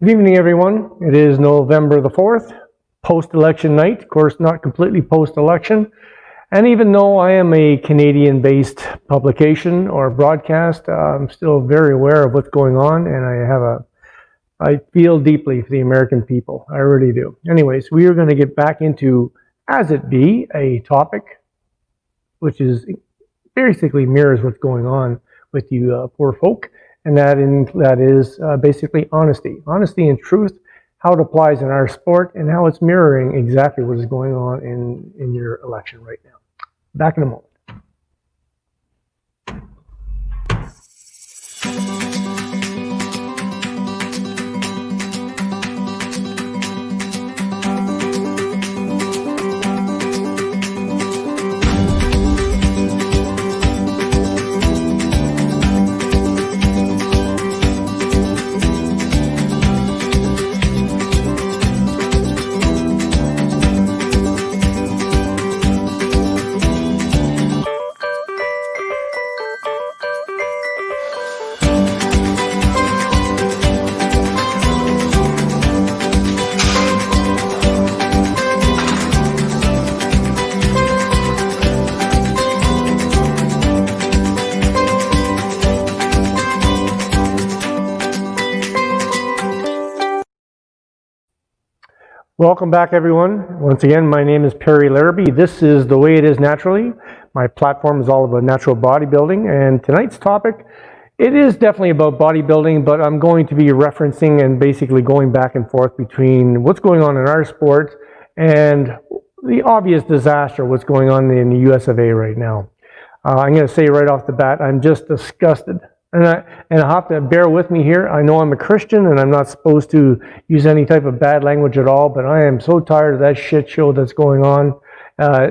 Good evening, everyone. It is November the 4th, post-election night. Of course, not completely post-election. And even though I am a Canadian-based publication or broadcast, I'm still very aware of what's going on, and I feel deeply for the American people. I really do. Anyways, we are going to get back into, as it be, a topic which is basically mirrors what's going on with you poor folk. And that is basically honesty and truth, how it applies in our sport, and how it's mirroring exactly what is going on in your election right now. Back in a moment. Welcome back, everyone. Once again, my name is Perry Larrabee. This is The Way It Is Naturally. My platform is all about natural bodybuilding, and tonight's topic, it is definitely about bodybuilding, but I'm going to be referencing and basically going back and forth between what's going on in our sport and the obvious disaster, what's going on in the US of A right now. I'm going to say right off the bat, I'm just disgusted. And I have to bear with me here. I know I'm a Christian and I'm not supposed to use any type of bad language at all, but I am so tired of that shit show that's going on,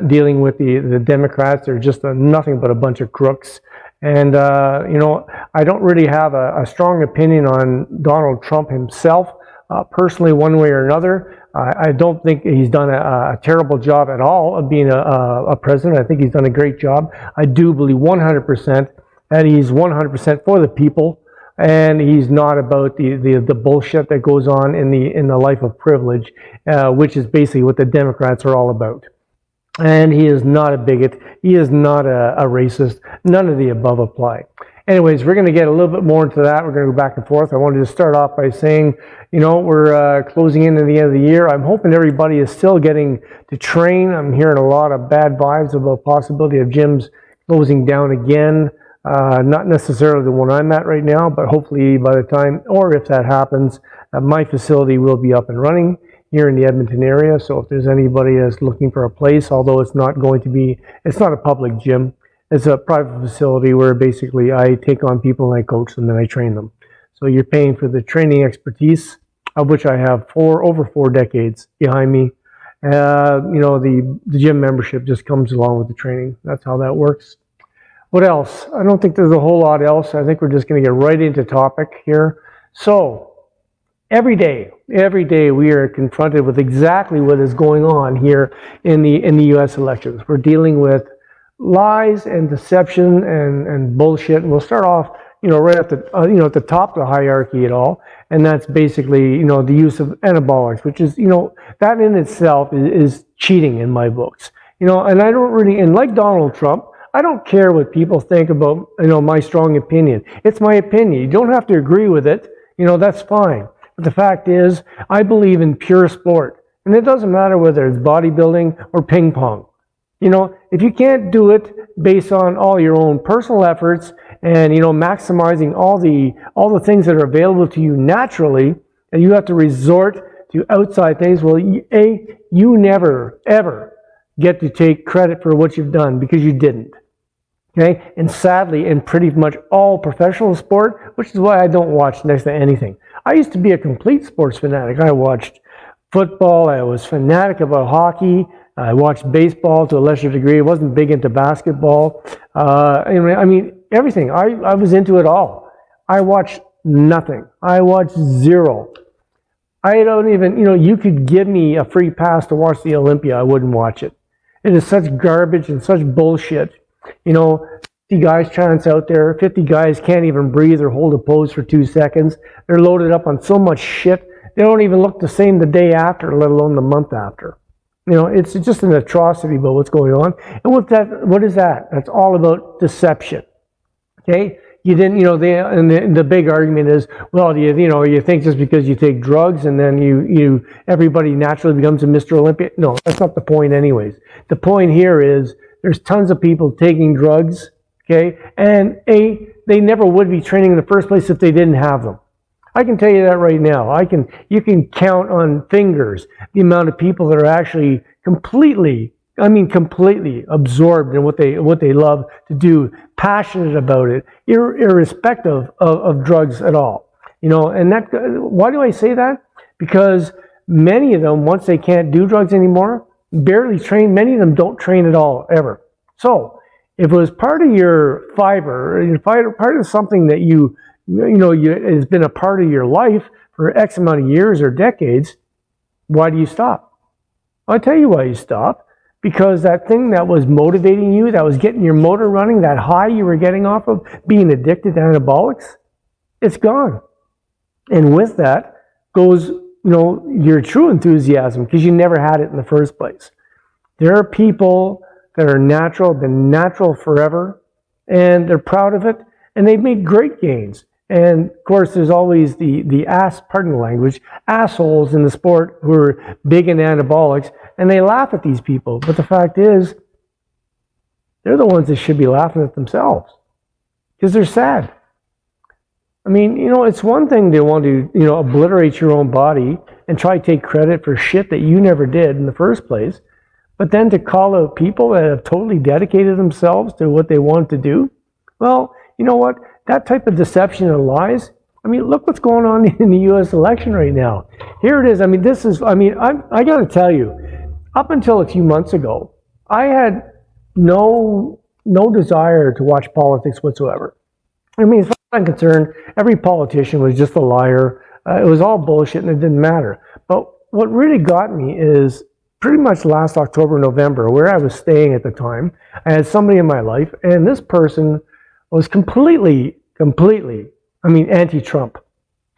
dealing with the Democrats. They're just nothing but a bunch of crooks. And, I don't really have a strong opinion on Donald Trump himself, personally, one way or another. I don't think he's done a terrible job at all of being a president. I think he's done a great job. I do believe 100% that he's 100% for the people, and he's not about the bullshit that goes on in the life of privilege, which is basically what the Democrats are all about. And he is not a bigot. He is not a racist. None of the above apply. Anyways, we're going to get a little bit more into that. We're going to go back and forth. I wanted to start off by saying, we're closing in at the end of the year. I'm hoping everybody is still getting to train. I'm hearing a lot of bad vibes about possibility of gyms closing down again. Not necessarily the one I'm at right now, but hopefully by the time, or if that happens, my facility will be up and running here in the Edmonton area. So if there's anybody that's looking for a place, although it's not a public gym, it's a private facility where basically I take on people and I coach them and I train them. So you're paying for the training expertise, of which I have over 4 decades behind me. The gym membership just comes along with the training. That's how that works. What else? I don't think there's a whole lot else. I think we're just going to get right into topic here. So, every day we are confronted with exactly what is going on here in the U.S. elections. We're dealing with lies and deception and bullshit. And we'll start off, right at the top of the hierarchy at all. And that's basically, the use of anabolics, which is, that in itself is cheating in my books. And I don't really, and like Donald Trump, I don't care what people think about, my strong opinion. It's my opinion. You don't have to agree with it. That's fine. But the fact is, I believe in pure sport. And it doesn't matter whether it's bodybuilding or ping pong. If you can't do it based on all your own personal efforts and, maximizing all the things that are available to you naturally, and you have to resort to outside things, well, you never, ever get to take credit for what you've done because you didn't. Okay? And sadly, in pretty much all professional sport, which is why I don't watch next to anything. I used to be a complete sports fanatic. I watched football. I was fanatic about hockey. I watched baseball to a lesser degree. I wasn't big into basketball. Everything. I was into it all. I watched nothing. I watched zero. I don't even, you could give me a free pass to watch the Olympia. I wouldn't watch it. It is such garbage and such bullshit. 50 guys chance out there, 50 guys can't even breathe or hold a pose for 2 seconds. They're loaded up on so much shit They don't even look the same the day after, let alone the month after. You know, it's just an atrocity about what's going on. And what is that? That's all about deception. Okay? You didn't, you know, the big argument is, well, you think just because you take drugs and then everybody naturally becomes a Mr. Olympia. No, that's not the point anyways. The point here is there's tons of people taking drugs, okay, and they never would be training in the first place if they didn't have them. I can tell you that right now. You can count on fingers the amount of people that are actually completely absorbed in what they love to do, passionate about it, irrespective of drugs at all. You know, and why do I say that? Because many of them, once they can't do drugs anymore, barely train. Many of them don't train at all, ever. So, if it was part of your fiber, part of something that has been a part of your life for X amount of years or decades, why do you stop? I'll tell you why you stop. Because that thing that was motivating you, that was getting your motor running, that high you were getting off of being addicted to anabolics, it's gone. And with that goes, your true enthusiasm, because you never had it in the first place. There are people that are natural, been natural forever, and they're proud of it, and they've made great gains. And of course, there's always pardon the language, assholes in the sport who are big in anabolics, and they laugh at these people. But the fact is, they're the ones that should be laughing at themselves because they're sad. I mean, it's one thing to want to, obliterate your own body and try to take credit for shit that you never did in the first place. But then to call out people that have totally dedicated themselves to what they want to do, well, you know what? That type of deception and lies, look what's going on in the US election right now. Here it is. I got to tell you, up until a few months ago, I had no desire to watch politics whatsoever. As far as I'm concerned, every politician was just a liar. It was all bullshit and it didn't matter. But what really got me is pretty much last October, November, where I was staying at the time, I had somebody in my life, and this person was completely, anti-Trump.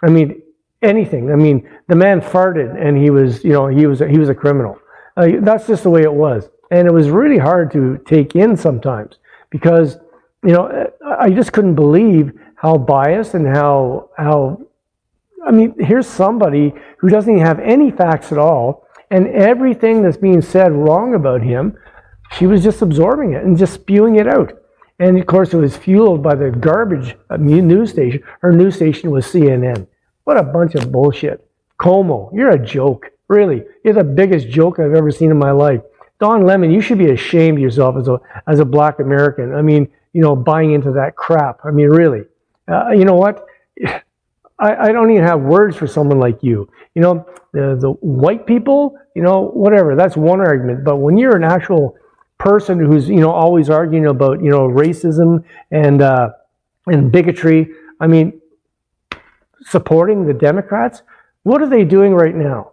Anything. The man farted, and he was a criminal. That's just the way it was, and it was really hard to take in sometimes because, I just couldn't believe how biased and how. Here's somebody who doesn't even have any facts at all, and everything that's being said wrong about him, she was just absorbing it and just spewing it out. And of course, it was fueled by the garbage news station. Her news station was CNN. What a bunch of bullshit. Como, you're a joke. Really. You're the biggest joke I've ever seen in my life. Don Lemon, you should be ashamed of yourself as a black American. Buying into that crap. Really. You know what? I don't even have words for someone like you. The white people, whatever. That's one argument. But when you're an actual person who's always arguing about racism and bigotry, supporting the Democrats, what are they doing right now?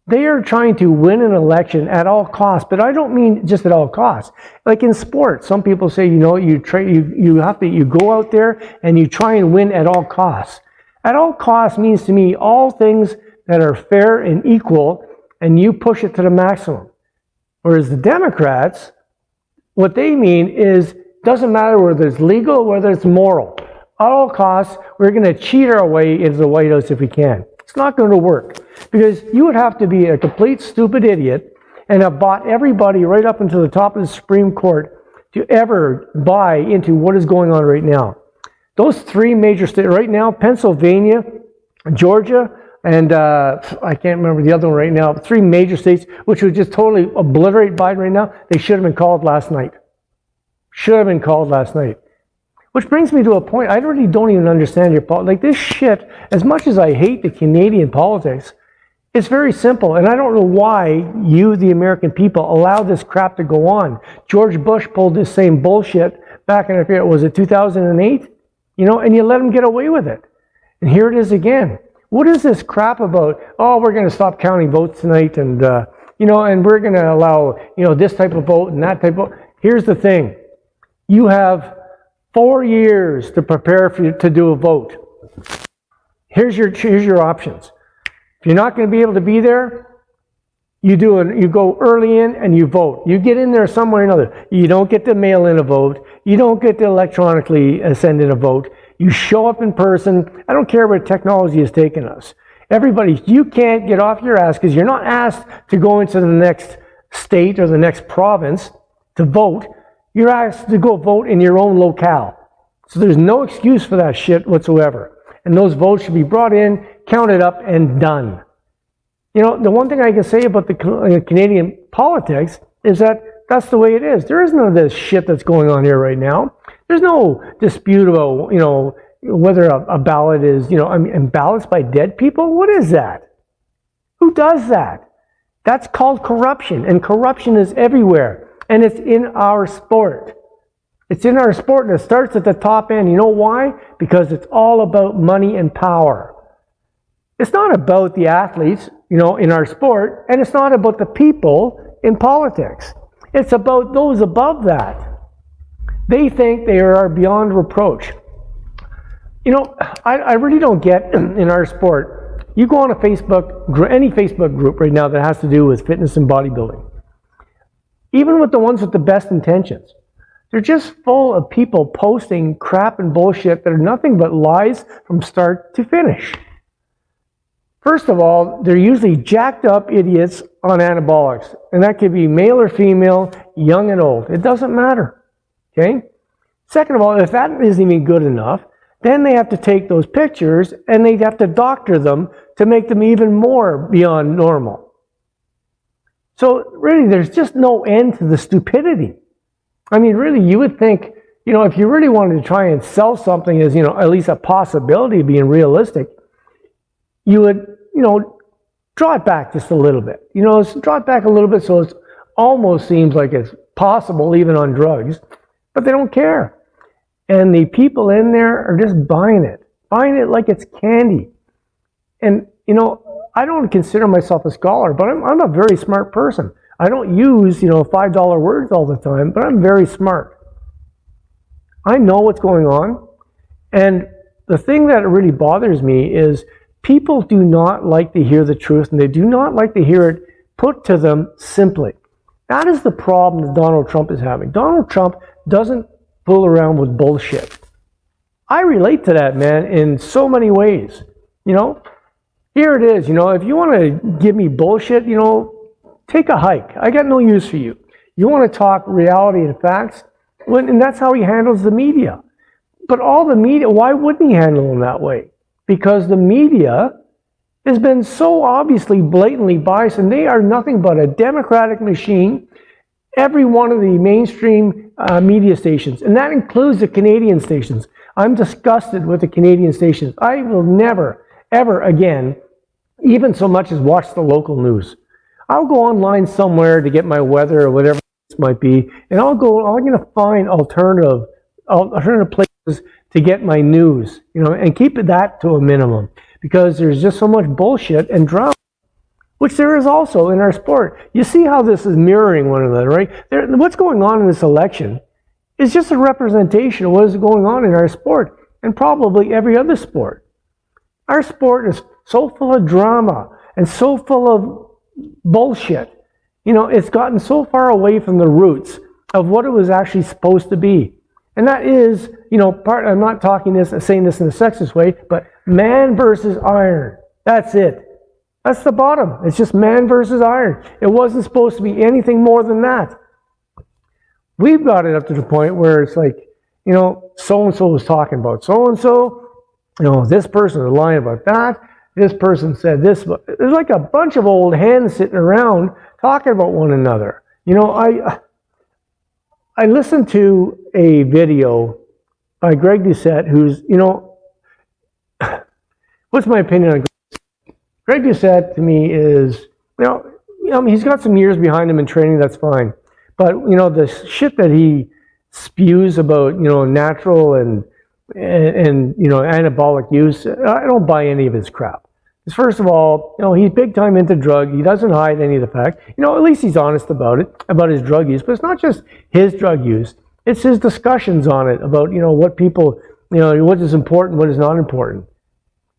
They are trying to win an election at all costs, but I don't mean just at all costs. Like in sports, some people say you go out there and you try and win at all costs. At all costs means to me all things that are fair and equal, and you push it to the maximum. Whereas the Democrats, what they mean is, doesn't matter whether it's legal or whether it's moral. At all costs, we're going to cheat our way into the White House if we can. It's not going to work because you would have to be a complete stupid idiot and have bought everybody right up into the top of the Supreme Court to ever buy into what is going on right now. Those three major states right now, Pennsylvania, Georgia, and I can't remember the other one right now, three major states, which would just totally obliterate Biden right now, they should have been called last night. Should have been called last night. Which brings me to a point, I really don't even understand your politics. Like this shit, as much as I hate the Canadian politics, it's very simple, and I don't know why you, the American people, allow this crap to go on. George Bush pulled this same bullshit back in, was it 2008? And you let him get away with it. And here it is again. What is this crap about, we're going to stop counting votes tonight and, and we're going to allow, this type of vote and that type of vote. Here's the thing. You have 4 years to prepare to do a vote. Here's your options. If you're not going to be able to be there, you go early in and you vote. You get in there some way or another. You don't get to mail in a vote. You don't get to electronically send in a vote. You show up in person. I don't care where technology has taken us. Everybody, you can't get off your ass because you're not asked to go into the next state or the next province to vote. You're asked to go vote in your own locale. So there's no excuse for that shit whatsoever. And those votes should be brought in, counted up, and done. You know, the one thing I can say about the Canadian politics is that that's the way it is. There is none of this shit that's going on here right now. There's no dispute about, you know, whether a ballot is, you know, I mean, and ballots by dead people? What is that? Who does that? That's called corruption, and corruption is everywhere. And it's in our sport. It's in our sport, and it starts at the top end. You know why? Because it's all about money and power. It's not about the athletes, you know, in our sport, and it's not about the people in politics. It's about those above that. They think they are beyond reproach. You know, I really don't get in our sport. You go on a Facebook, any Facebook group right now that has to do with fitness and bodybuilding. Even with the ones with the best intentions. They're just full of people posting crap and bullshit that are nothing but lies from start to finish. First of all, they're usually jacked up idiots on anabolics. And that could be male or female, young and old. It doesn't matter. Okay? Second of all, if that isn't even good enough, then they have to take those pictures and they have to doctor them to make them even more beyond normal. So really, there's just no end to the stupidity. I mean, really, you would think, you know, if you really wanted to try and sell something as, you know, at least a possibility of being realistic, you would, you know, draw it back just a little bit. You know, draw it back a little bit so it almost seems like it's possible even on drugs, but they don't care. And the people in there are just buying it like it's candy. And, you know, I don't consider myself a scholar, but I'm a very smart person. I don't use, you know, $5 words all the time, but I'm very smart. I know what's going on. And the thing that really bothers me is people do not like to hear the truth, and they do not like to hear it put to them simply. That is the problem that Donald Trump is having. Donald Trump doesn't fool around with bullshit. I relate to that, man, in so many ways. You know, here it is. You know, if you want to give me bullshit, you know, take a hike. I got no use for you. You want to talk reality and facts? And that's how he handles the media. But all the media, why wouldn't he handle them that way? Because the media has been so obviously blatantly biased, and they are nothing but a democratic machine. Every one of the mainstream media stations, and that includes the Canadian stations. I'm disgusted with the Canadian stations. I will never, ever again, even so much as watch the local news. I'll go online somewhere to get my weather or whatever it might be, and I'm going to find alternative places to get my news, you know, and keep that to a minimum, because there's just so much bullshit and drama, which there is also in our sport. You see how this is mirroring one another, right? What's going on in this election is just a representation of what is going on in our sport and probably every other sport. Our sport is so full of drama and so full of bullshit. You know, it's gotten so far away from the roots of what it was actually supposed to be. And that is, you know, I'm not saying this in a sexist way, but man versus iron. That's it. That's the bottom. It's just man versus iron. It wasn't supposed to be anything more than that. We've got it up to the point where it's like, you know, so-and-so was talking about so-and-so, you know, this person was lying about that, this person said this. There's like a bunch of old hens sitting around talking about one another. You know, I listened to a video by Greg Doucette, who's, you know, what's my opinion on Greg? Greg Doucette to me is, you know, he's got some years behind him in training, that's fine. But, you know, the shit that he spews about, you know, natural and you know, anabolic use, I don't buy any of his crap. Because first of all, you know, he's big time into drug. He doesn't hide any of the fact. You know, at least he's honest about it, about his drug use. But it's not just his drug use. It's his discussions on it about, you know, what people, you know, what is important, what is not important.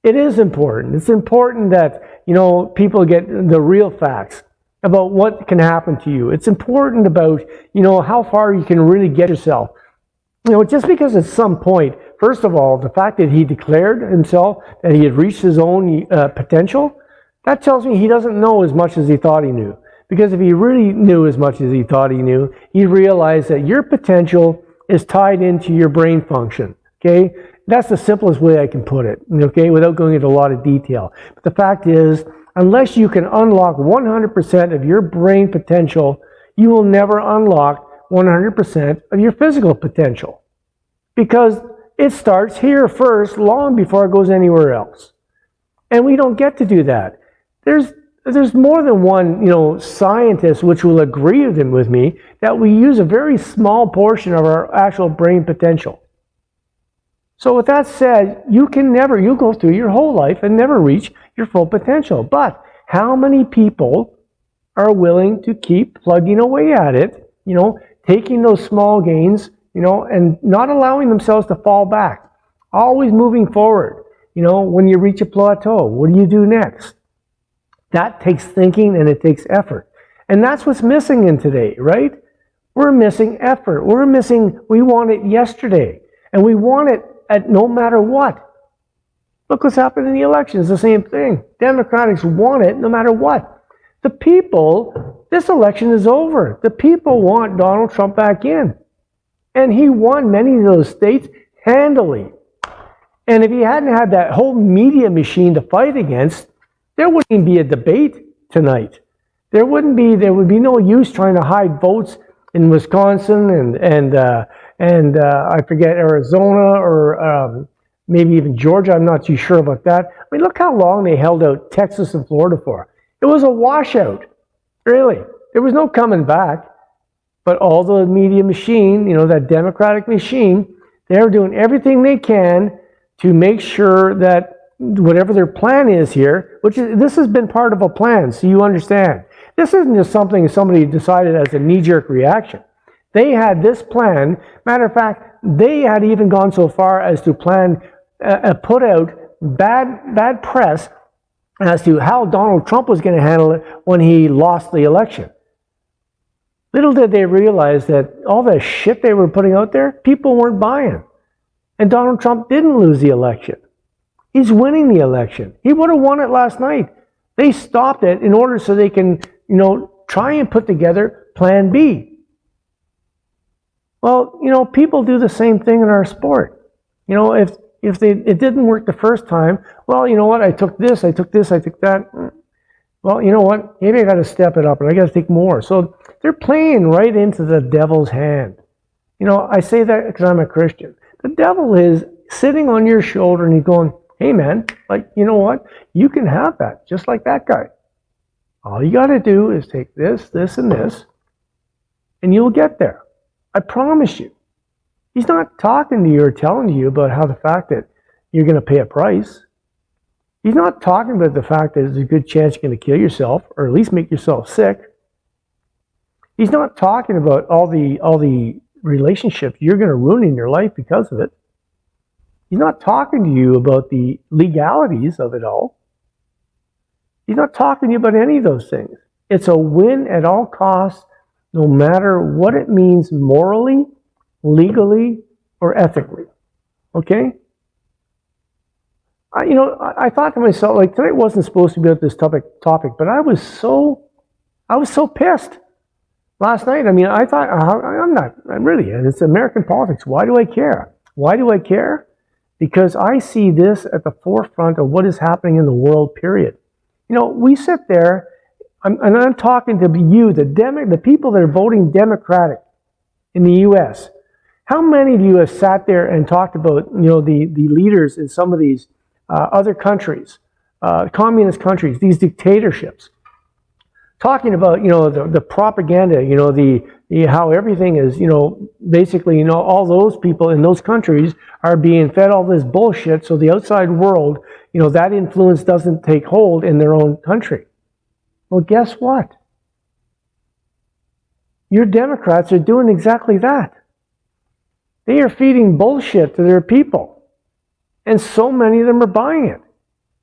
It is important. It's important that, people get the real facts about what can happen to you. It's important about, how far you can really get yourself. Just because at some point, first of all, the fact that he declared himself that he had reached his own potential, that tells me he doesn't know as much as he thought he knew. Because if he really knew as much as he thought he knew, he'd realize that your potential is tied into your brain function. Okay? That's the simplest way I can put it, okay, without going into a lot of detail. But the fact is, unless you can unlock 100% of your brain potential, you will never unlock 100% of your physical potential. Because it starts here first, long before it goes anywhere else. And we don't get to do that. There's more than one, scientist which will agree with me that we use a very small portion of our actual brain potential. So with that said, you go through your whole life and never reach your full potential. But how many people are willing to keep plugging away at it, taking those small gains, and not allowing themselves to fall back, always moving forward. When you reach a plateau, what do you do next? That takes thinking and it takes effort. And that's what's missing in today, right? We're missing effort. We want it yesterday. And we want it at no matter what. Look what's happened in the election. It's the same thing. Democrats want it no matter what. The people, this election is over. The people want Donald Trump back in. And he won many of those states handily. And if he hadn't had that whole media machine to fight against, there wouldn't even be a debate tonight. There would be no use trying to hide votes in Wisconsin and I forget, Arizona or maybe even Georgia. I'm not too sure about that. I mean, look how long they held out Texas and Florida for. It was a washout, really. There was no coming back. But all the media machine, that Democratic machine, they're doing everything they can to make sure that whatever their plan is here, this has been part of a plan, so you understand. This isn't just something somebody decided as a knee-jerk reaction. They had this plan. Matter of fact, they had even gone so far as to put out bad press as to how Donald Trump was going to handle it when he lost the election. Little did they realize that all the shit they were putting out there, people weren't buying. And Donald Trump didn't lose the election. He's winning the election. He would have won it last night. They stopped it in order so they can, try and put together Plan B. Well, people do the same thing in our sport. If it didn't work the first time, well, you know what? I took this, I took that. Well, you know what? Maybe I got to step it up and I got to take more. So they're playing right into the devil's hand. I say that because I'm a Christian. The devil is sitting on your shoulder and he's going, hey man, you know what? You can have that, just like that guy. All you got to do is take this, this, and this, and you'll get there. I promise you. He's not talking to you or telling you about how the fact that you're going to pay a price. He's not talking about the fact that there's a good chance you're going to kill yourself or at least make yourself sick. He's not talking about all the relationships you're going to ruin in your life because of it. He's not talking to you about the legalities of it all. He's not talking to you about any of those things. It's a win at all costs, no matter what it means morally, legally, or ethically. Okay? I thought to myself, tonight wasn't supposed to be about this topic, but I was so pissed last night. I mean, I thought, it's American politics. Why do I care? Why do I care? Because I see this at the forefront of what is happening in the world, period. We sit there, and I'm talking to you, the people that are voting Democratic in the U.S. How many of you have sat there and talked about, the leaders in some of these other countries, communist countries, these dictatorships, talking about, the propaganda, how everything is, basically, all those people in those countries are being fed all this bullshit so the outside world, that influence doesn't take hold in their own country. Well, guess what? Your Democrats are doing exactly that. They are feeding bullshit to their people. And so many of them are buying it.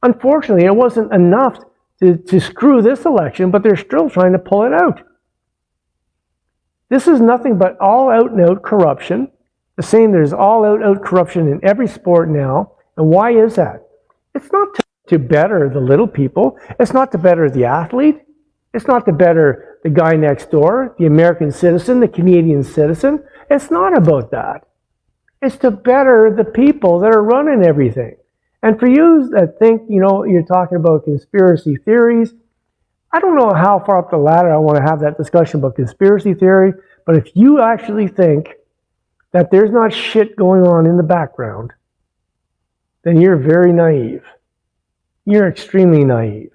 Unfortunately, it wasn't enough to screw this election, but they're still trying to pull it out. This is nothing but all out and out corruption. The same, there's all out corruption in every sport now. And why is that? It's not to better the little people. It's not to better the athlete. It's not to better the guy next door, the American citizen, the Canadian citizen. It's not about that. It's to better the people that are running everything. And for you that think, you're talking about conspiracy theories, I don't know how far up the ladder I want to have that discussion about conspiracy theory, but if you actually think that there's not shit going on in the background, then you're very naive. You're extremely naive.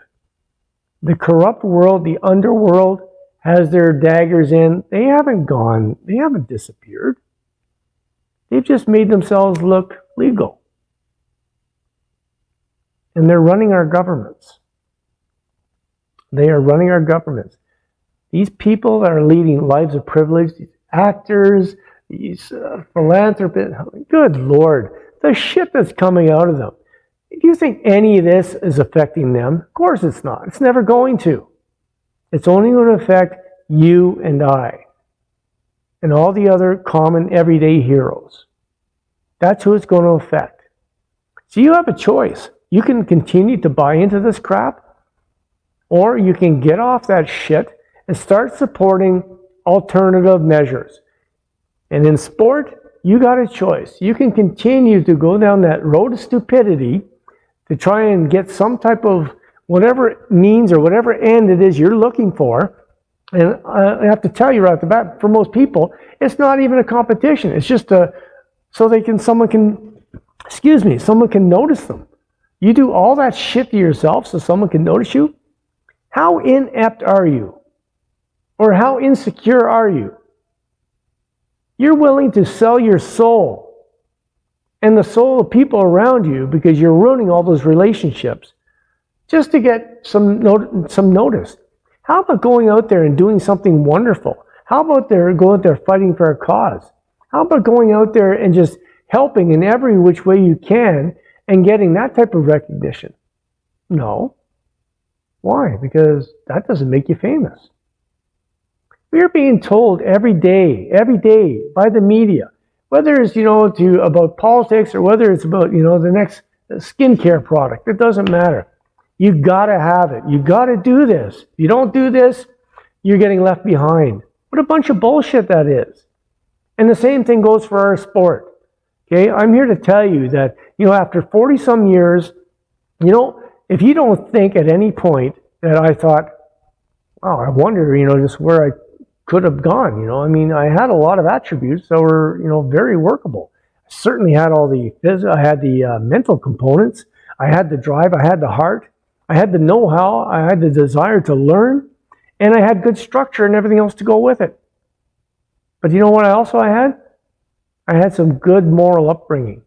The corrupt world, the underworld, has their daggers in. They haven't gone. They haven't disappeared. They've just made themselves look legal. And they're running our governments. They are running our governments. These people that are leading lives of privilege, these actors, these philanthropists, good Lord, the shit that's coming out of them. Do you think any of this is affecting them? Of course it's not. It's never going to. It's only going to affect you and I and all the other common everyday heroes. That's who it's going to affect. So you have a choice. You can continue to buy into this crap, or you can get off that shit and start supporting alternative measures. And in sport, you got a choice. You can continue to go down that road of stupidity to try and get some type of whatever means or whatever end it is you're looking for. And I have to tell you right off the bat, for most people, it's not even a competition. It's just someone can notice them. You do all that shit to yourself so someone can notice you? How inept are you? Or how insecure are you? You're willing to sell your soul and the soul of people around you because you're ruining all those relationships just to get some notice. How about going out there and doing something wonderful? How about going out there fighting for a cause? How about going out there and just helping in every which way you can and getting that type of recognition? No. Why? Because that doesn't make you famous. We're being told every day by the media, whether it's, about politics or whether it's about, the next skincare product, it doesn't matter. You gotta have it. You gotta do this. If you don't do this, you're getting left behind. What a bunch of bullshit that is. And the same thing goes for our sport. Okay, I'm here to tell you that, after 40 some years, if you don't think at any point that I thought, wow, I wonder, just where I could have gone, I had a lot of attributes that were, very workable. I certainly had I had the mental components, I had the drive, I had the heart, I had the know-how, I had the desire to learn, and I had good structure and everything else to go with it. But you know what I had? I had some good moral upbringing.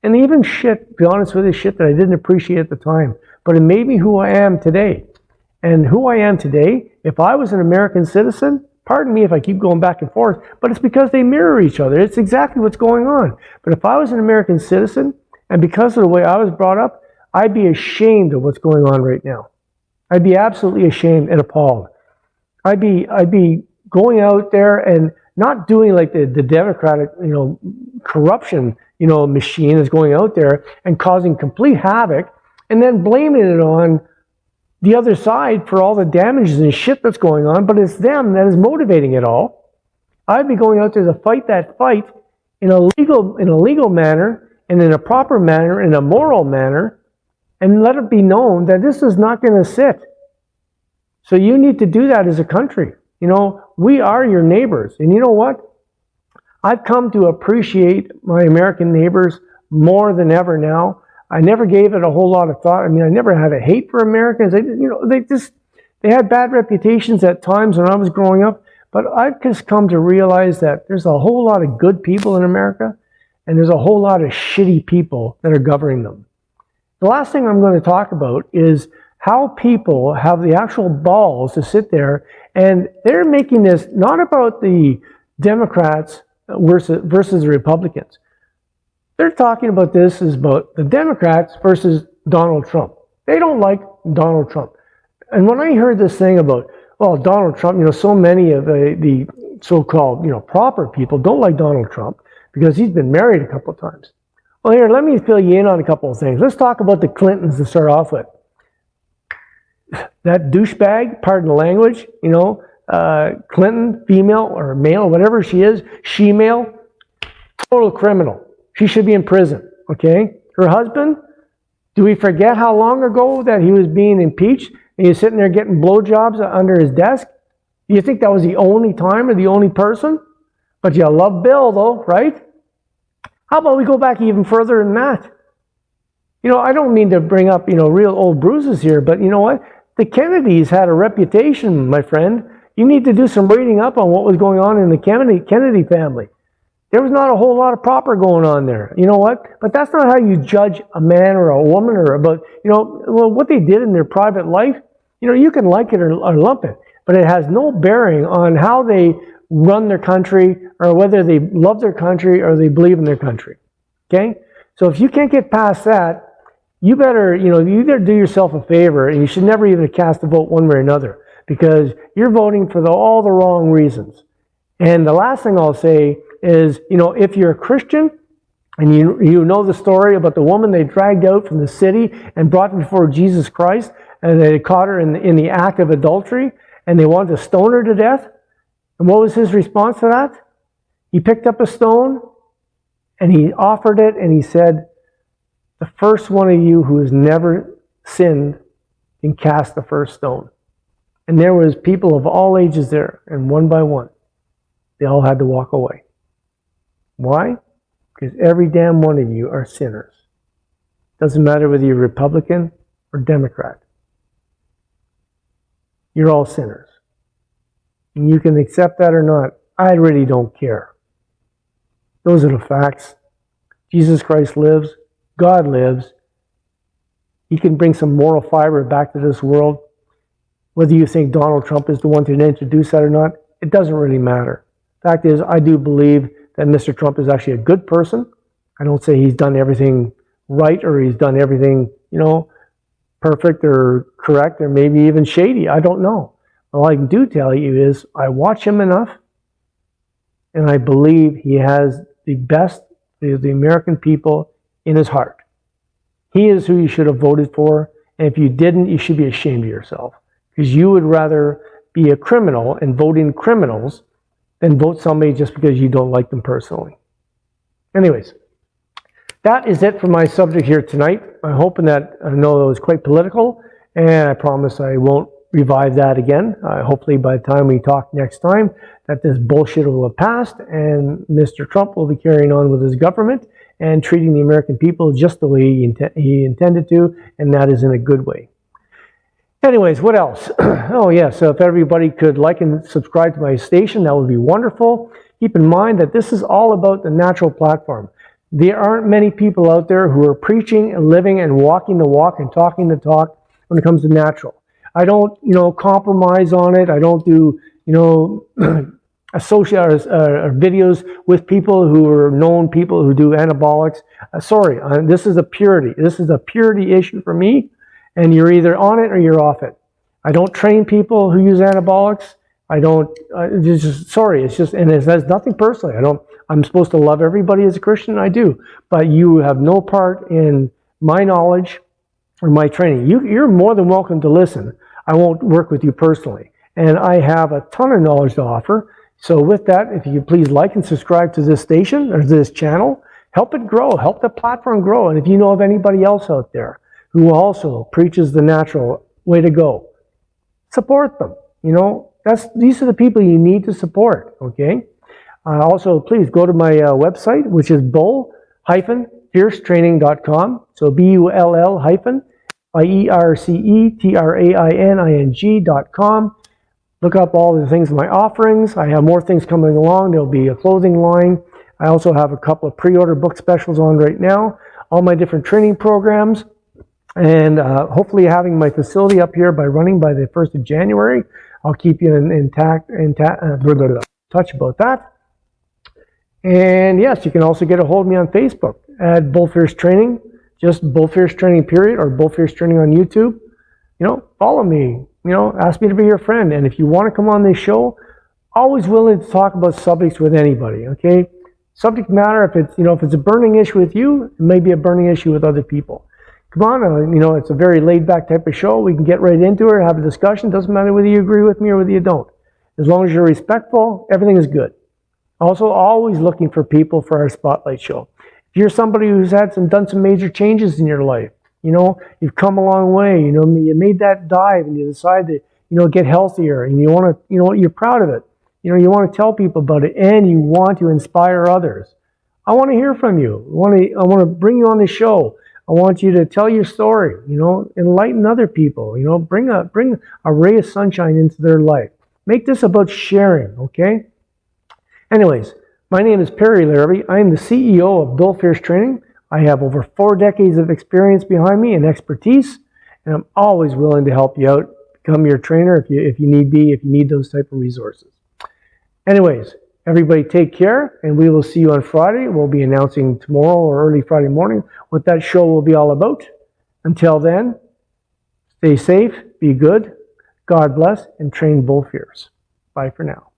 And even to be honest with you, shit that I didn't appreciate at the time. But it made me who I am today. And who I am today, if I was an American citizen, pardon me if I keep going back and forth, but it's because they mirror each other. It's exactly what's going on. But if I was an American citizen, and because of the way I was brought up, I'd be ashamed of what's going on right now. I'd be absolutely ashamed and appalled. I'd be going out there and not doing like the Democratic, corruption, machine is going out there and causing complete havoc and then blaming it on the other side for all the damages and shit that's going on, but it's them that is motivating it all. I'd be going out there to fight that fight in a legal manner and in a proper manner, in a moral manner, and let it be known that this is not going to sit. So you need to do that as a country. We are your neighbors. And you know what? I've come to appreciate my American neighbors more than ever now. I never gave it a whole lot of thought. I never had a hate for Americans. They had bad reputations at times when I was growing up. But I've just come to realize that there's a whole lot of good people in America, and there's a whole lot of shitty people that are governing them. The last thing I'm going to talk about is how people have the actual balls to sit there, and they're making this not about the Democrats versus the Republicans. They're talking about this as about the Democrats versus Donald Trump. They don't like Donald Trump. And when I heard this thing about, well, Donald Trump, so many of the so-called, proper people don't like Donald Trump because he's been married a couple of times. Well, here, let me fill you in on a couple of things. Let's talk about the Clintons to start off with. That douchebag, pardon the language, Clinton, female or male, whatever she is, she-male, total criminal. She should be in prison, okay? Her husband, do we forget how long ago that he was being impeached and he's sitting there getting blowjobs under his desk? Do you think that was the only time or the only person? But you love Bill though, right? How about we go back even further than that? I don't mean to bring up, real old bruises here, but you know what? The Kennedys had a reputation, my friend. You need to do some reading up on what was going on in the Kennedy family. There was not a whole lot of proper going on there. You know what? But that's not how you judge a man or a woman or about, what they did in their private life. You can like it or lump it, but it has no bearing on how they run their country or whether they love their country or they believe in their country. Okay? So if you can't get past that, you better, you either do yourself a favor, and you should never even cast a vote one way or another, because you're voting for all the wrong reasons. And the last thing I'll say is, if you're a Christian and you know the story about the woman they dragged out from the city and brought before Jesus Christ, and they caught her in the act of adultery, and they wanted to stone her to death. And what was his response to that? He picked up a stone and he offered it, and he said, the first one of you who has never sinned can cast the first stone. And there was people of all ages there, and one by one, they all had to walk away. Why? Because every damn one of you are sinners. Doesn't matter whether you're Republican or Democrat. You're all sinners. And you can accept that or not. I really don't care. Those are the facts. Jesus Christ lives. God lives. He can bring some moral fiber back to this world. Whether you think Donald Trump is the one to introduce that or not, it doesn't really matter. Fact is, I do believe that Mr. Trump is actually a good person. I don't say he's done everything right or he's done everything, perfect or correct or maybe even shady. I don't know. All I can do tell you is I watch him enough, and I believe he has the best of the American people in his heart. He is who you should have voted for, and if you didn't, you should be ashamed of yourself, because you would rather be a criminal and vote in criminals than vote somebody just because you don't like them personally. Anyways, that is it for my subject here tonight. I'm hoping that, I know it was quite political, and I promise I won't revive that again. Hopefully by the time we talk next time, that this bullshit will have passed and Mr. Trump will be carrying on with his government and treating the American people just the way he intended to, and that is in a good way. Anyways, what else? Oh yeah, so if everybody could like and subscribe to my station, that would be wonderful. Keep in mind that this is all about the natural platform. There aren't many people out there who are preaching and living and walking the walk and talking the talk when it comes to natural. I don't, compromise on it. I don't do, associate videos with people who are known people who do anabolics. This is a purity. This is a purity issue for me, and you're either on it or you're off it. I don't train people who use anabolics. I don't, and it has nothing personally. I'm supposed to love everybody as a Christian, I do, but you have no part in my knowledge or my training. You're more than welcome to listen. I won't work with you personally. And I have a ton of knowledge to offer. So with that, if you please like and subscribe to this station or this channel, help it grow, help the platform grow. And if you know of anybody else out there who also preaches the natural way to go, support them. These are the people you need to support, okay? Also, please go to my website, which is bull-fiercetraining.com. So bull-fiercetraining.com. Look up all the things in my offerings. I have more things coming along. There'll be a clothing line. I also have a couple of pre-order book specials on right now. All my different training programs. And hopefully having my facility up here by the 1st of January. I'll keep you in touch about that. And yes, you can also get a hold of me on Facebook at Bull Fierce Training. just Bull Fierce Training period or Bull Fierce Training on YouTube, follow me, ask me to be your friend. And if you want to come on this show, always willing to talk about subjects with anybody, okay? Subject matter, if it's a burning issue with you, it may be a burning issue with other people. Come on, it's a very laid-back type of show. We can get right into it, have a discussion. Doesn't matter whether you agree with me or whether you don't. As long as you're respectful, everything is good. Also, always looking for people for our Spotlight show. If you're somebody who's done some major changes in your life, you've come a long way, you made that dive and you decide to, get healthier and you want to, you're proud of it. You want to tell people about it and you want to inspire others. I want to hear from you. I want to bring you on the show. I want you to tell your story, enlighten other people, bring a ray of sunshine into their life. Make this about sharing, okay? Anyways, my name is Perry Larrabee. I am the CEO of Bull Fierce Training. I have over 4 decades of experience behind me and expertise, and I'm always willing to help you out, become your trainer if you need those type of resources. Anyways, everybody take care, and we will see you on Friday. We'll be announcing tomorrow or early Friday morning what that show will be all about. Until then, stay safe, be good, God bless, and train Bull Fierce. Bye for now.